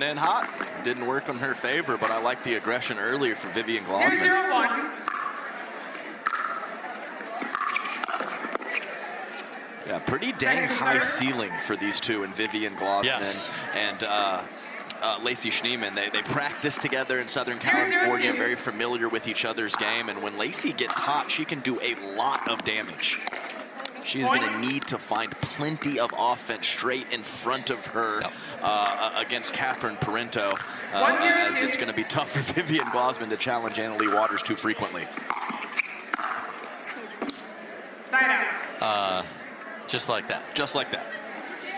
Coming in hot. Didn't work in her favor, but I like the aggression earlier for Vivian Glozman. 0-1. Yeah, pretty dang high ceiling for these two, and Vivian Glozman and Lacy Schneemann. They practice together in Southern California, very familiar with each other's game, and when Lacy gets hot, she can do a lot of damage. She's going to need to find plenty of offense straight in front of her against Parenteau, as it's going to be tough for Vivian Glozman to challenge Leigh Waters too frequently. Side out. Just like that. Just like that.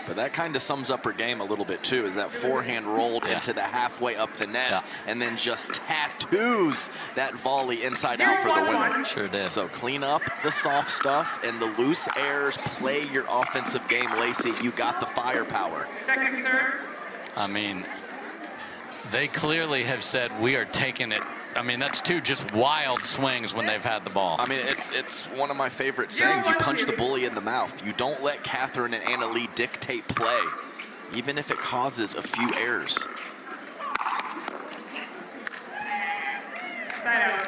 But that kind of sums up her game a little bit too, is that forehand rolled into the halfway up the net and then just tattoos that volley inside out for the winner. Sure did. So clean up the soft stuff and the loose airs, play your offensive game, Lacy. You got the firepower. Second serve. I mean, they clearly have said we are taking it. I mean, that's two just wild swings when they've had the ball. I mean, it's one of my favorite sayings. You punch the bully in the mouth. You don't let Catherine and Leigh dictate play, even if it causes a few errors. Side out.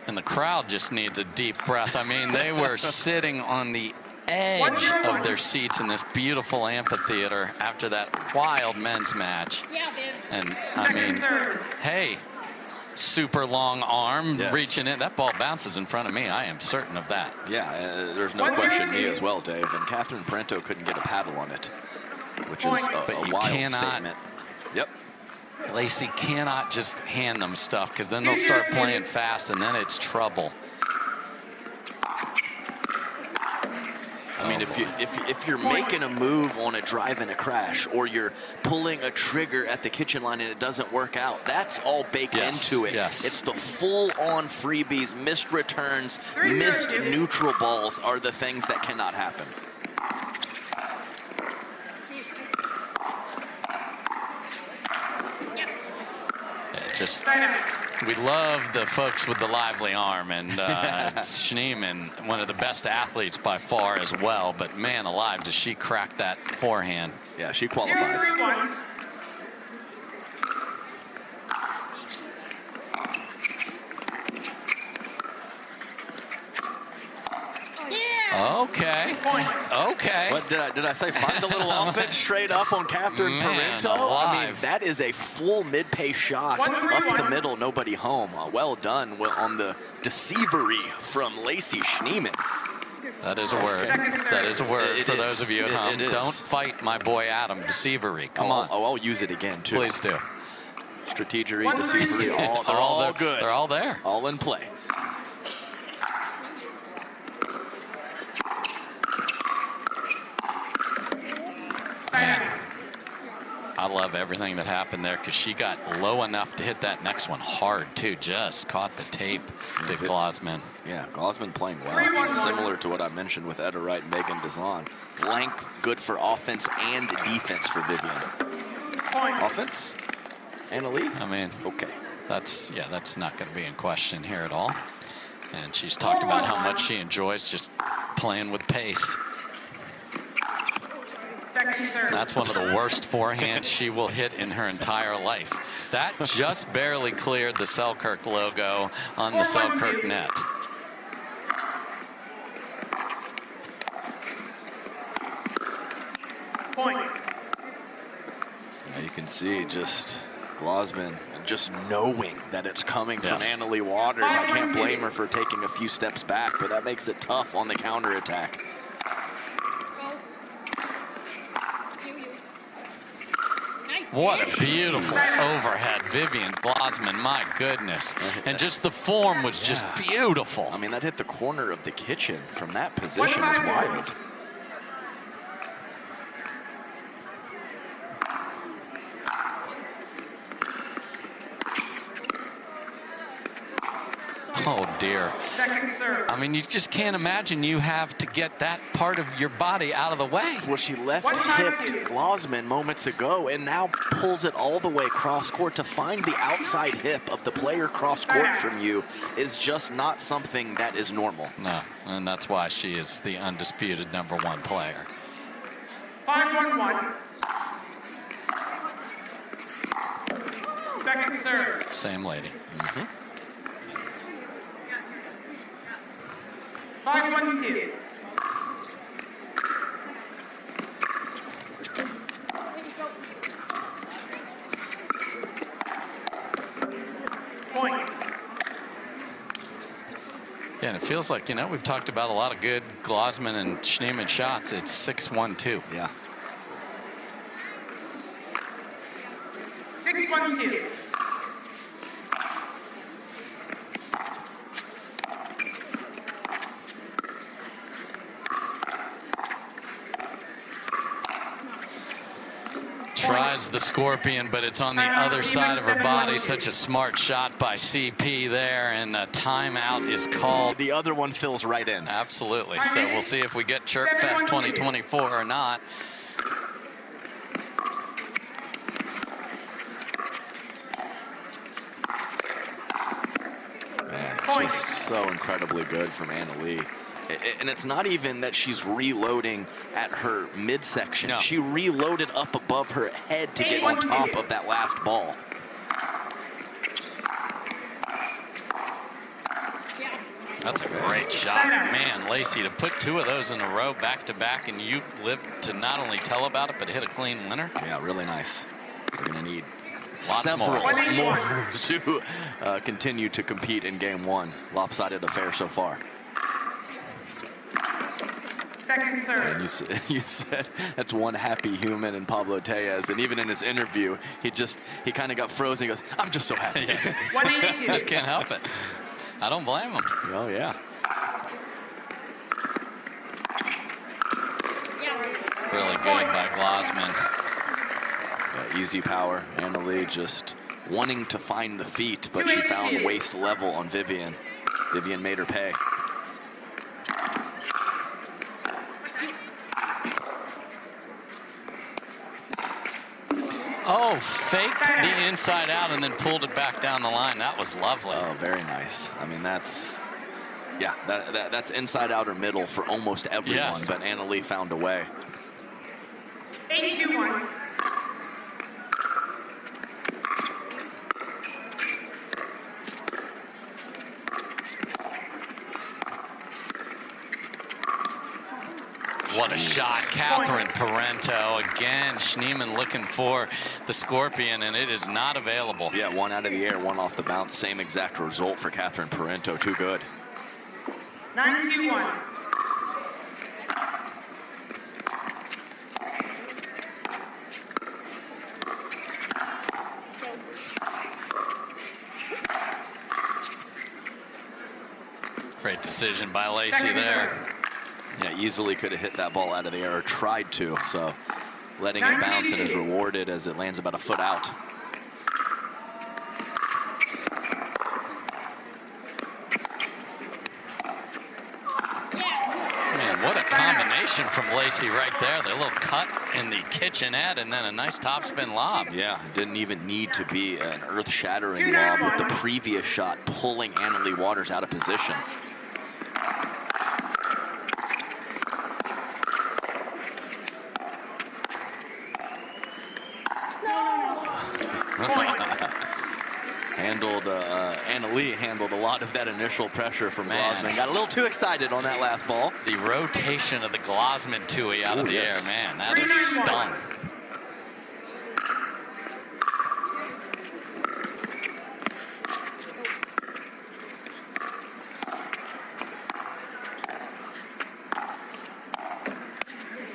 And the crowd just needs a deep breath. I mean, they were sitting on the edge of their seats in this beautiful amphitheater after that wild men's match. And I mean, hey, super long arm reaching in. That ball bounces in front of me. I am certain of that. Yeah, there's no question. Me as well, Dave. And Parenteau couldn't get a paddle on it, which is a wild statement. Yep. Lacy cannot just hand them stuff, because then they'll start playing fast, and then it's trouble. I mean, if you're making a move on a drive and a crash, or you're pulling a trigger at the kitchen line and it doesn't work out, that's all baked into it. It's the full-on freebies, missed returns, missed neutral balls are the things that cannot happen. Just, we love the folks with the lively arm, and Schneemann, one of the best athletes by far as well, but man alive, does she crack that forehand. Yeah, she qualifies. 0-1. Okay. Okay. What did I say? Find a little offense straight up on Parenteau. I mean, that is a full mid-pace shot up the middle, nobody home. Well done on the deceivery from Lacy Schneemann. That is a word. That is a word for those of you at home. Don't fight my boy Adam. Deceivery. Come on. Oh, I'll use it again too. Please do. Strategery, deceivery, they're all good. They're all there. All in play. I love everything that happened there, because she got low enough to hit that next one hard too. Just caught the tape to Glozman. Yeah, Glozman playing well. Similar to what I mentioned with Etta Wright and Megan Dazan. Length good for offense and defense for Vivian. Offense? Leigh? I mean, okay. That's not going to be in question here at all. And she's talked about how much she enjoys just playing with pace. That's one of the worst forehands she will hit in her entire life. That just barely cleared the Selkirk logo on the Selkirk net. Now you can see just Glozman just knowing that it's coming from Leigh Waters. I can't blame her for taking a few steps back, but that makes it tough on the counterattack. What a beautiful overhead, Vivian Glozman, my goodness. And just the form was just beautiful. I mean, that hit the corner of the kitchen from that position is wild. Oh, dear. I mean, you just can't imagine you have to get that part of your body out of the way. Well, she left-hipped Glozman moments ago and now pulls it all the way cross-court. To find the outside hip of the player cross-court from you is just not something that is normal. No, and that's why she is the undisputed #1 player. 5-1-1. Second serve. Same lady. 5-1-2. Point. Yeah, and it feels like, you know, we've talked about a lot of good Glozman and Schneemann shots. It's 6-1-2. Yeah. 6-1-2. Tries the scorpion, but it's on the other side of her body. Such a smart shot by CP there, and a timeout is called. The other one fills right in. Absolutely. So we'll see if we get Chirp Fest 2024 or not. Man, just so incredibly good from Leigh. And it's not even that she's reloading at her midsection. No. She reloaded up above her head to get on top of that last ball. That's a great shot. Man, Lacy, to put 2 of those in a row back to back, and you live to not only tell about it, but hit a clean winner. Yeah, really nice. We're going to need Lots several more to continue to compete in game 1. Lopsided affair so far. Second serve. And you said that's one happy human in Pablo Tellez, and even in his interview, he kind of got frozen. He goes, "I'm just so happy." 182. Just can't help it. I don't blame him. Oh yeah. Really good by Glozman. Yeah, easy power. Leigh just wanting to find the feet, but she found waist level on Vivian. Vivian made her pay. Oh, faked the inside out and then pulled it back down the line. That was lovely. Oh, very nice. I mean, that's inside out or middle for almost everyone, Yes. but Leigh found a way. 8-2-1. What a shot. Catherine Parenteau. Again, Schneemann looking for the scorpion, and it is not available. Yeah, 1 out of the air, 1 off the bounce. Same exact result for Catherine Parenteau. Too good. 9-2-1. Great decision by Lacy there. Yeah, easily could have hit that ball out of the air, or tried to. So letting it bounce and is rewarded as it lands about a foot out. Man, what a combination from Lacy right there. The little cut in the kitchenette and then a nice topspin lob. Yeah, didn't even need to be an earth-shattering lob with the previous shot pulling Leigh Waters out of position. Leigh handled a lot of that initial pressure from Glozman. Got a little too excited on that last ball. The rotation of the Glozman tui out of the air, man, that is stung.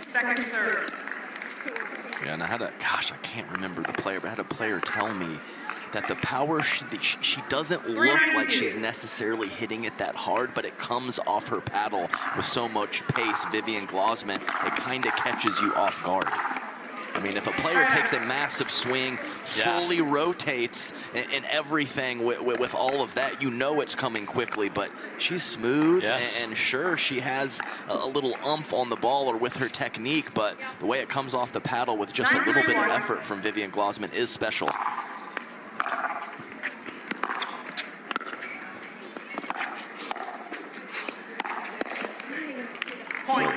Second serve. Yeah, and I can't remember the player, but I had a player tell me that the power, she doesn't look like she's necessarily hitting it that hard, but it comes off her paddle with so much pace. Vivian Glozman, it kind of catches you off guard. I mean, if a player takes a massive swing, fully rotates and everything with all of that, you know it's coming quickly, but she's smooth and sure, she has a little oomph on the ball or with her technique, but the way it comes off the paddle with just a little bit of effort from Vivian Glozman is special. So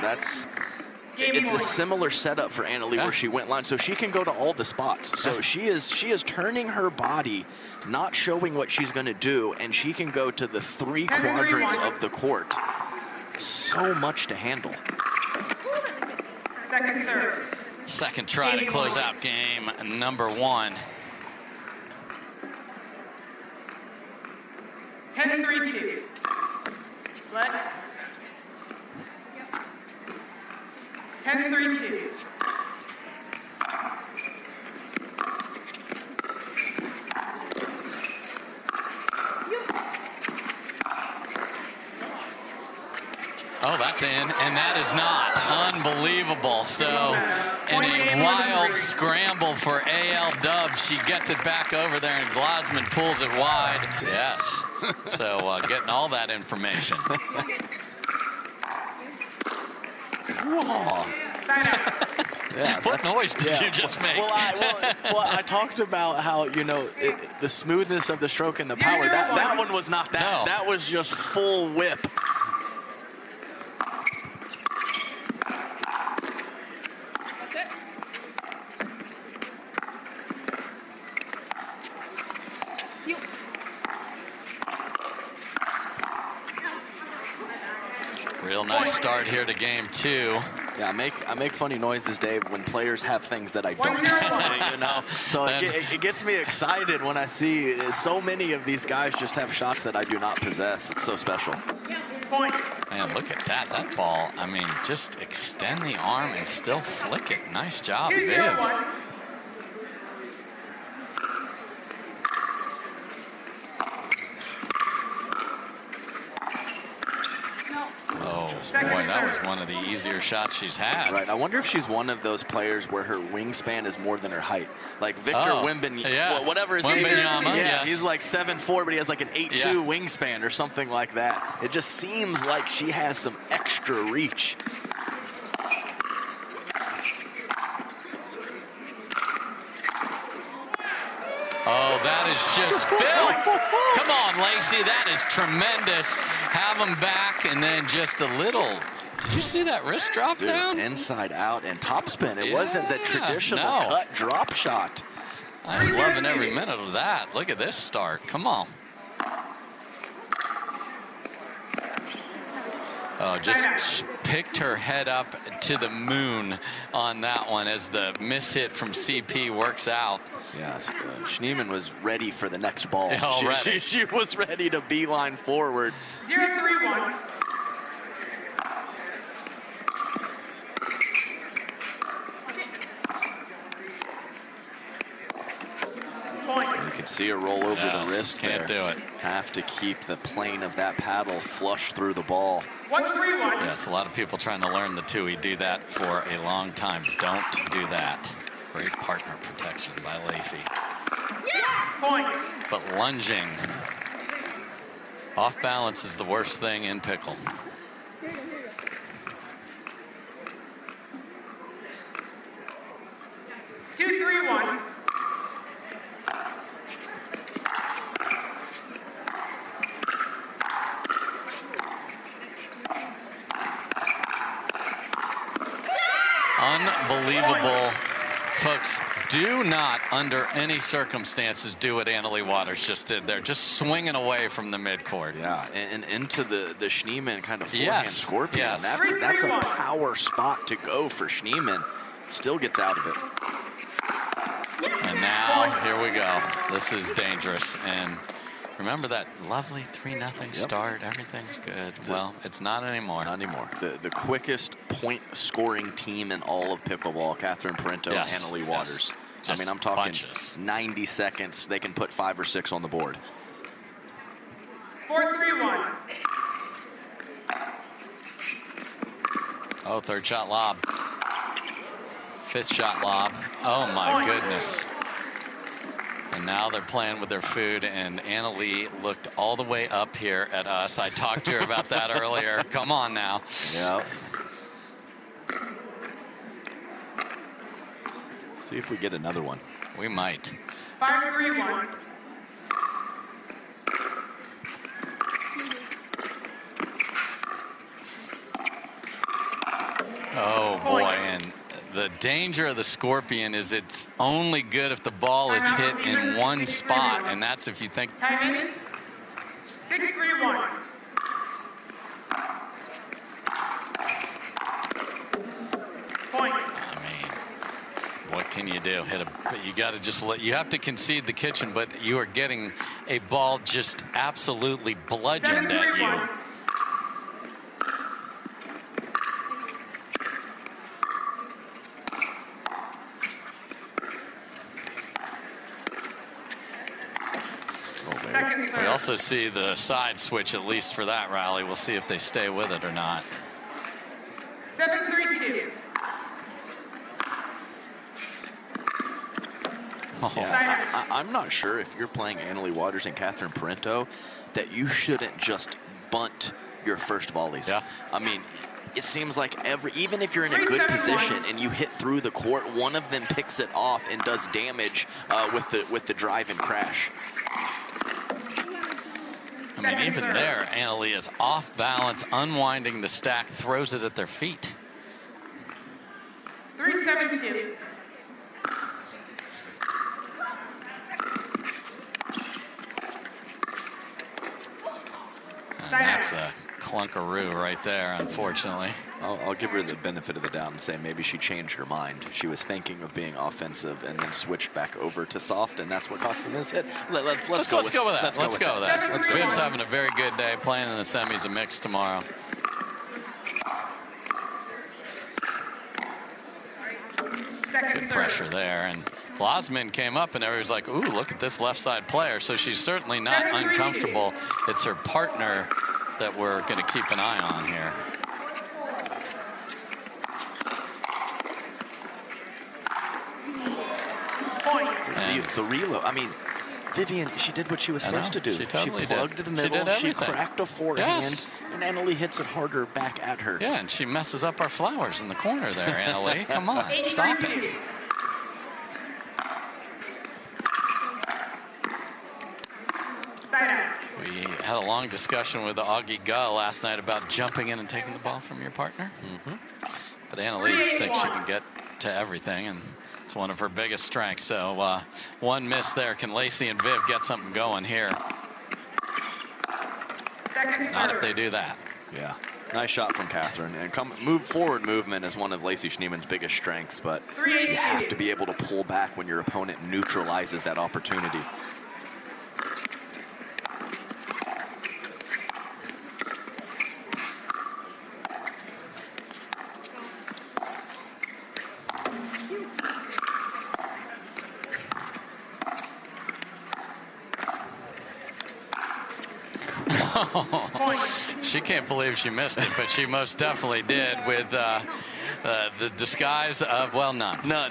it's a similar setup for Anna Leigh where she went line, so she can go to all the spots. So she is turning her body, not showing what she's going to do, and she can go to the 3 quadrants of the court. So much to handle. Second serve. Second try to close out game number 1. 10-3-2. Let. 10-3-2. Oh, that's in, and that is not. Unbelievable. So in a wild scramble for AL Dub, she gets it back over there, and Glozman pulls it wide. Yes. So getting all that information. Oh. Yeah, what noise did you just make? Well, I talked about how, you know, the smoothness of the stroke and the power. That one was not that. No. That was just full whip. Real nice start here to game 2. Yeah, I make funny noises, Dave, when players have things that I don't have, you know. So it gets me excited when I see so many of these guys just have shots that I do not possess. It's so special. Point. Man, look at that. That ball, I mean, just extend the arm and still flick it. Nice job, Viv. 2-0-1. Oh, boy, that was one of the easier shots she's had. Right. I wonder if she's one of those players where her wingspan is more than her height. Like Victor whatever his name is. Yeah, he's like 7'4", but he has like an 8'2" wingspan or something like that. It just seems like she has some extra reach. Oh, that is just filth. Come on, Lacy, that is tremendous. Have him back, and then just a little. Did you see that wrist drop down? Inside out and topspin. It wasn't the traditional cut drop shot. I'm loving every minute of that. Look at this start. Come on. Oh, just picked her head up to the moon on that one as the miss hit from CP works out. Yes, Schneemann was ready for the next ball. She was ready to beeline forward. 0-3-1. You can see her roll over the wrist. Can't do it. Have to keep the plane of that paddle flush through the ball. 1-3-1. Yes, a lot of people trying to learn the TUI do that for a long time. Don't do that. Great partner protection by Lacy. Point. But lunging off balance is the worst thing in pickle. Two, 3-1. Unbelievable. Folks, do not, under any circumstances, do what Anna Leigh Waters just did there. Just swinging away from the midcourt. Yeah, and into the Schneemann kind of forehand scorpion. Yes. That's a power spot to go for Schneemann. Still gets out of it. And now, here we go. This is dangerous. And remember that lovely 3-0 start. Everything's good. Well, it's not anymore. Not anymore. The quickest point-scoring team in all of pickleball, Parenteau and Anna Leigh Waters. I mean, I'm talking 90 seconds. They can put 5 or 6 on the board. 4-3-1. Oh, third shot lob. Fifth shot lob. Oh, my goodness. And now they're playing with their food, and Anna Leigh looked all the way up here at us. I talked to her about that earlier. Come on now. Yeah. See if we get another one. We might. 5-3-1. Oh boy, the danger of the Scorpion is it's only good if the ball is hit in one spot, and that's if you think. Time in. 6-3-1. Point. I mean, what can you do? You got to just you have to concede the kitchen, but you are getting a ball just absolutely bludgeoned at you. We also see the side switch, at least for that rally. We'll see if they stay with it or not. 7-3-2. Oh. Yeah, I'm not sure if you're playing Annalie Waters and Catherine Parenteau that you shouldn't just bunt your first volleys. Yeah. I mean, it seems like even if you're in a good position and you hit through the court, one of them picks it off and does damage with the drive and crash. I mean, even there, Annalie is off balance, unwinding the stack, throws it at their feet. 3-7-2. And that's a clunkaroo right there, unfortunately. I'll give her the benefit of the doubt and say maybe she changed her mind. She was thinking of being offensive and then switched back over to soft, and that's what cost them this hit. Let's go with that. Let's go with that. Viv's having a very good day, playing in the semis, a mix tomorrow. Good pressure there, and Glozman came up and everybody's like, ooh, look at this left side player. So she's certainly not uncomfortable. It's her partner that we're going to keep an eye on here. The reload. I mean, Vivian, she did what she was supposed to do. She totally she plugged the middle, she cracked a forehand, and Annalie hits it harder back at her. Yeah, and she messes up our flowers in the corner there, Annalie. Come on, stop it. We had a long discussion with Augie Guh last night about jumping in and taking the ball from your partner. But Annalie thinks she can get to everything, and it's one of her biggest strengths. So one miss there. Can Lacy and Viv get something going here? Not if they do that. Yeah, nice shot from Catherine. And forward movement is one of Lacy Schneemann's biggest strengths, but you have to be able to pull back when your opponent neutralizes that opportunity. She can't believe she missed it, but she most definitely did with the disguise of, well, none. No,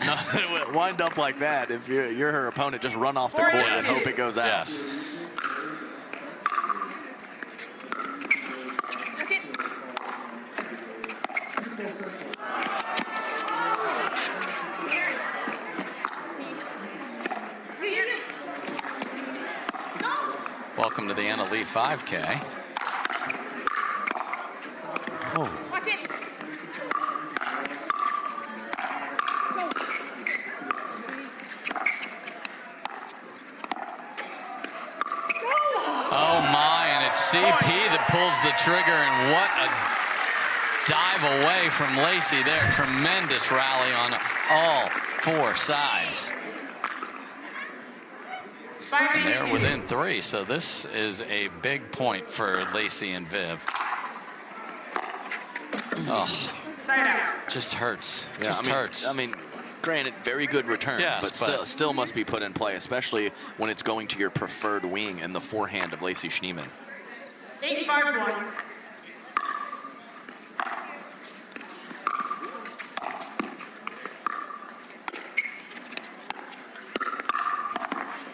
wind up like that. If you're her opponent, just run off the court and hope it goes out. Yes. Welcome to the Annalie 5K. Oh. Oh my, and it's CP that pulls the trigger, and what a dive away from Lacy there. Tremendous rally on all four sides. And they're within 3, so this is a big point for Lacy and Viv. Oh, just hurts. Yeah, just hurts. I mean, granted, very good return, yes, but still must be put in play, especially when it's going to your preferred wing and the forehand of Lacy Schneemann. 8-5-1.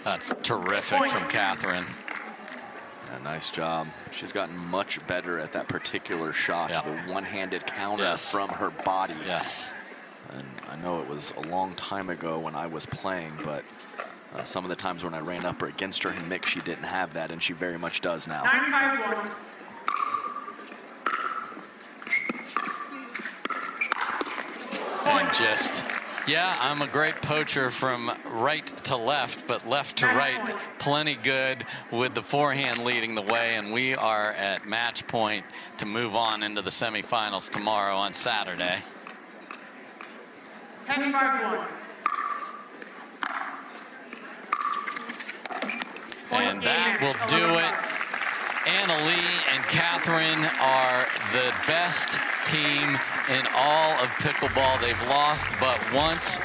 That's terrific from Catherine. Yeah, nice job. She's gotten much better at that particular shot, Yep. the one-handed counter from her body. Yes. And I know it was a long time ago when I was playing, but some of the times when I ran up against her in mix, she didn't have that, and she very much does now. 9-5-1. And just, yeah, I'm a great poacher from right to left, but left to right, plenty good with the forehand leading the way, and we are at match point to move on into the semifinals tomorrow on Saturday. 10-5-1. And that will do it. Anna Leigh and Catherine are the best team in all of pickleball. They've lost but once.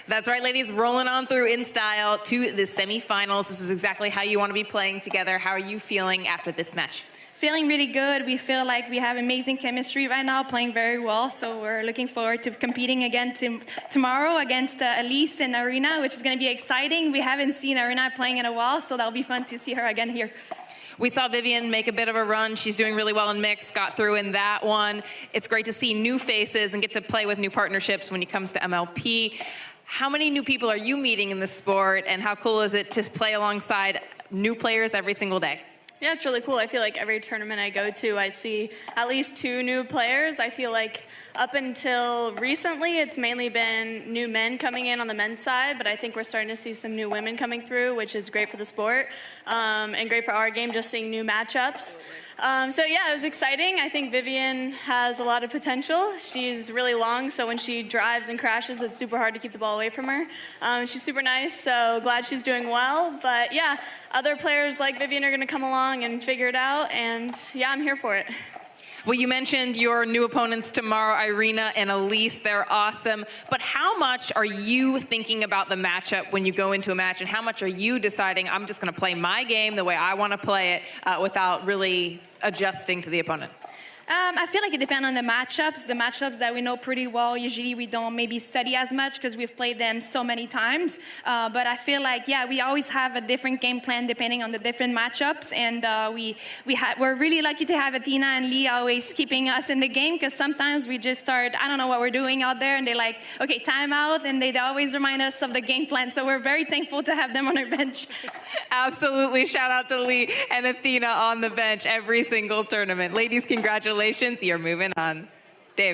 That's right, ladies, rolling on through in style to the semifinals. This is exactly how you want to be playing together. How are you feeling after this match? Feeling really good. We feel like we have amazing chemistry right now, playing very well. So we're looking forward to competing again tomorrow against Elise in Arena, which is going to be exciting. We haven't seen Arena playing in a while, so that'll be fun to see her again here. We saw Vivian make a bit of a run. She's doing really well in mixed, got through in that one. It's great to see new faces and get to play with new partnerships when it comes to MLP. How many new people are you meeting in the sport, and how cool is it to play alongside new players every single day? Yeah, it's really cool. I feel like every tournament I go to, I see at least 2 new players. I feel like up until recently, it's mainly been new men coming in on the men's side, but I think we're starting to see some new women coming through, which is great for the sport and great for our game, just seeing new matchups. So yeah, it was exciting. I think Vivian has a lot of potential. She's really long, so when she drives and crashes, it's super hard to keep the ball away from her. She's super nice, so glad she's doing well. But yeah, other players like Vivian are gonna come along and figure it out, and yeah, I'm here for it. Well, you mentioned your new opponents tomorrow, Irina and Elise. They're awesome. But how much are you thinking about the matchup when you go into a match, and how much are you deciding, I'm just going to play my game the way I want to play it without really adjusting to the opponent? I feel like it depends on the matchups. The matchups that we know pretty well, usually we don't maybe study as much because we've played them so many times. But I feel like, yeah, we always have a different game plan depending on the different matchups. And we're really lucky to have Athena and Leigh always keeping us in the game, because sometimes we just start, I don't know what we're doing out there, and they're like, okay, time out, and they always remind us of the game plan. So we're very thankful to have them on our bench. Absolutely. Shout out to Leigh and Athena on the bench every single tournament. Ladies, congratulations. You're moving on.